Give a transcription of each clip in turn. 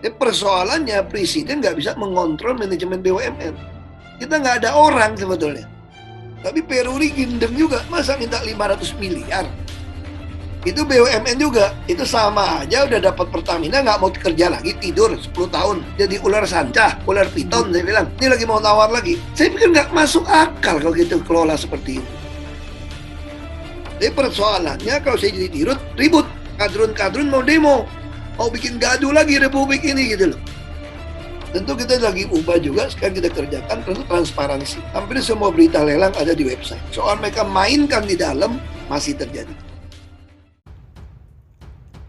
Persoalannya presiden nggak bisa mengontrol manajemen BUMN. Kita nggak ada orang sebetulnya. Tapi Peruri gendeng juga, masa minta 500 miliar? Itu BUMN juga, itu sama aja udah dapat Pertamina nggak mau kerja lagi, tidur 10 tahun. Jadi ular sanca, ular piton, saya bilang. Ini lagi mau tawar lagi. Saya pikir nggak masuk akal kalau gitu kelola seperti itu. Jadi persoalannya kalau saya jadi dirut, ribut. Kadrun-kadrun mau demo. Mau bikin gaduh lagi republik ini gitu loh. Tentu kita lagi ubah juga, sekarang kita kerjakan tentu transparansi. Hampir semua berita lelang ada di website. Soal mereka mainkan di dalam, masih terjadi.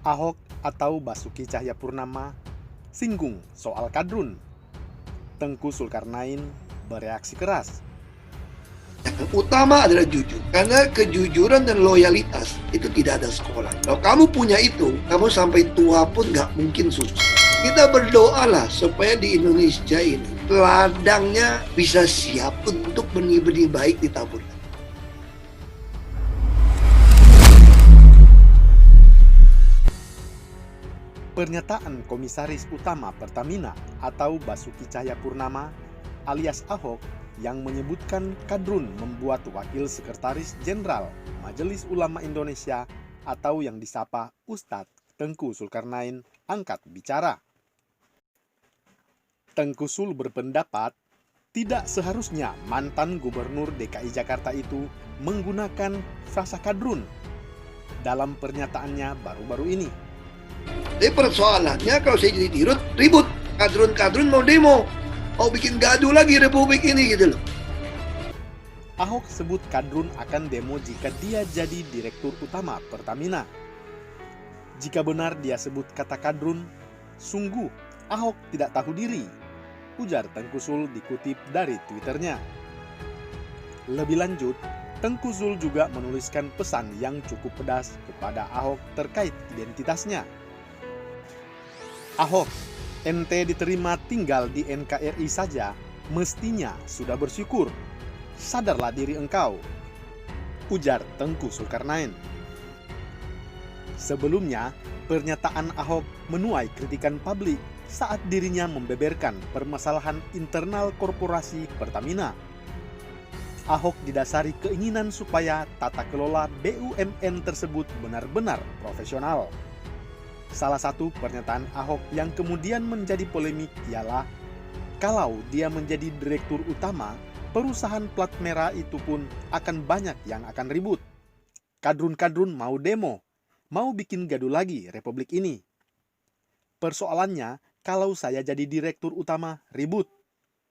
Ahok atau Basuki Cahayapurnama singgung soal kadrun. Tengku Zulkarnain bereaksi keras. Yang utama adalah jujur. Karena kejujuran dan loyalitas itu tidak ada sekolah. Kalau kamu punya itu, kamu sampai tua pun nggak mungkin sukses. Kita berdoalah supaya di Indonesia ini ladangnya bisa siap untuk benih-benih baik ditaburkan. Pernyataan Komisaris Utama Pertamina atau Basuki Cahayapurnama alias Ahok yang menyebutkan kadrun membuat Wakil Sekretaris Jenderal Majelis Ulama Indonesia atau yang disapa Ustadz Tengku Zulkarnain angkat bicara. Tengku Zul berpendapat tidak seharusnya mantan Gubernur DKI Jakarta itu menggunakan frasa kadrun dalam pernyataannya baru-baru ini. Tapi persoalannya kalau saya jadi dirut, ribut. Kadrun-kadrun mau demo. Mau bikin gaduh lagi republik ini gitu loh. Ahok sebut kadrun akan demo jika dia jadi Direktur Utama Pertamina. Jika benar dia sebut kata kadrun, sungguh Ahok tidak tahu diri, ujar Tengku Zul dikutip dari Twitternya. Lebih lanjut, Tengku Zul juga menuliskan pesan yang cukup pedas kepada Ahok terkait identitasnya. Ahok, ente diterima tinggal di NKRI saja, mestinya sudah bersyukur. Sadarlah diri engkau, ujar Tengku Zulkarnain. Sebelumnya, pernyataan Ahok menuai kritikan publik saat dirinya membeberkan permasalahan internal korporasi Pertamina. Ahok didasari keinginan supaya tata kelola BUMN tersebut benar-benar profesional. Salah satu pernyataan Ahok yang kemudian menjadi polemik ialah kalau dia menjadi direktur utama, perusahaan plat merah itu pun akan banyak yang akan ribut. Kadrun-kadrun mau demo, mau bikin gaduh lagi republik ini. Persoalannya, kalau saya jadi direktur utama, ribut.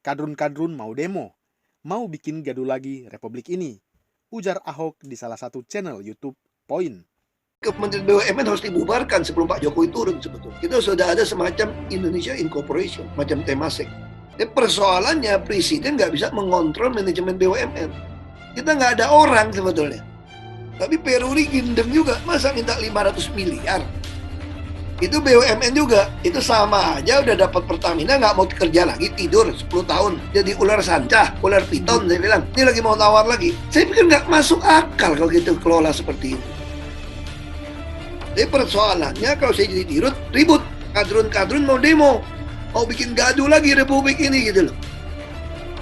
Kadrun-kadrun mau demo, mau bikin gaduh lagi republik ini, ujar Ahok di salah satu channel YouTube Point. Kementerian BUMN harus dibubarkan sebelum Pak Jokowi turun sebetulnya. Kita sudah ada semacam Indonesia Incorporation, macam Temasek. Persoalannya presiden nggak bisa mengontrol manajemen BUMN. Kita nggak ada orang sebetulnya. Tapi Peruri gendeng juga, masa minta 500 miliar? Itu BUMN juga, itu sama aja udah dapat Pertamina nggak mau kerja lagi, tidur 10 tahun. Jadi ular sanca, ular piton, saya bilang. Ini lagi mau tawar lagi. Saya pikir nggak masuk akal kalau gitu kelola seperti itu. Jadi persoalannya kalau saya jadi dirut, ribut. Kadrun-kadrun mau demo. Mau bikin gaduh lagi republik ini gitu loh.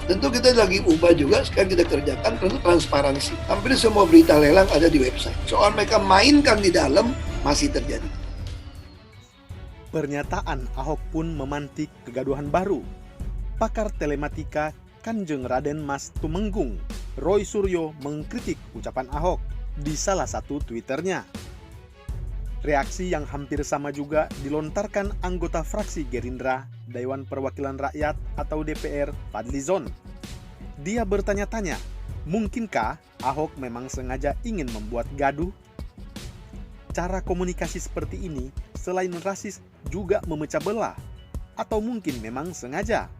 Tentu kita lagi ubah juga, sekarang kita kerjakan tentu transparansi. Hampir semua berita lelang ada di website. Soal mereka mainkan di dalam, masih terjadi. Pernyataan Ahok pun memantik kegaduhan baru. Pakar telematika Kanjeng Raden Mas Tumenggung, Roy Suryo mengkritik ucapan Ahok di salah satu Twitternya. Reaksi yang hampir sama juga dilontarkan anggota fraksi Gerindra, Dewan Perwakilan Rakyat atau DPR, Fadly Zon. Dia bertanya-tanya, mungkinkah Ahok memang sengaja ingin membuat gaduh? Cara komunikasi seperti ini selain rasis juga memecah belah, atau mungkin memang sengaja,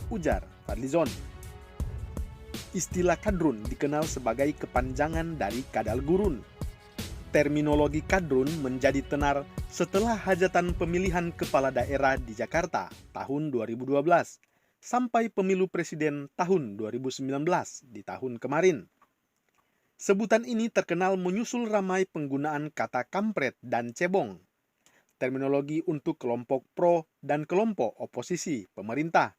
ujar Fadly Zon. Istilah kadrun dikenal sebagai kepanjangan dari kadal gurun. Terminologi kadrun menjadi tenar setelah hajatan pemilihan kepala daerah di Jakarta tahun 2012 sampai pemilu presiden tahun 2019 di tahun kemarin. Sebutan ini terkenal menyusul ramai penggunaan kata kampret dan cebong. terminologi untuk kelompok pro dan kelompok oposisi pemerintah.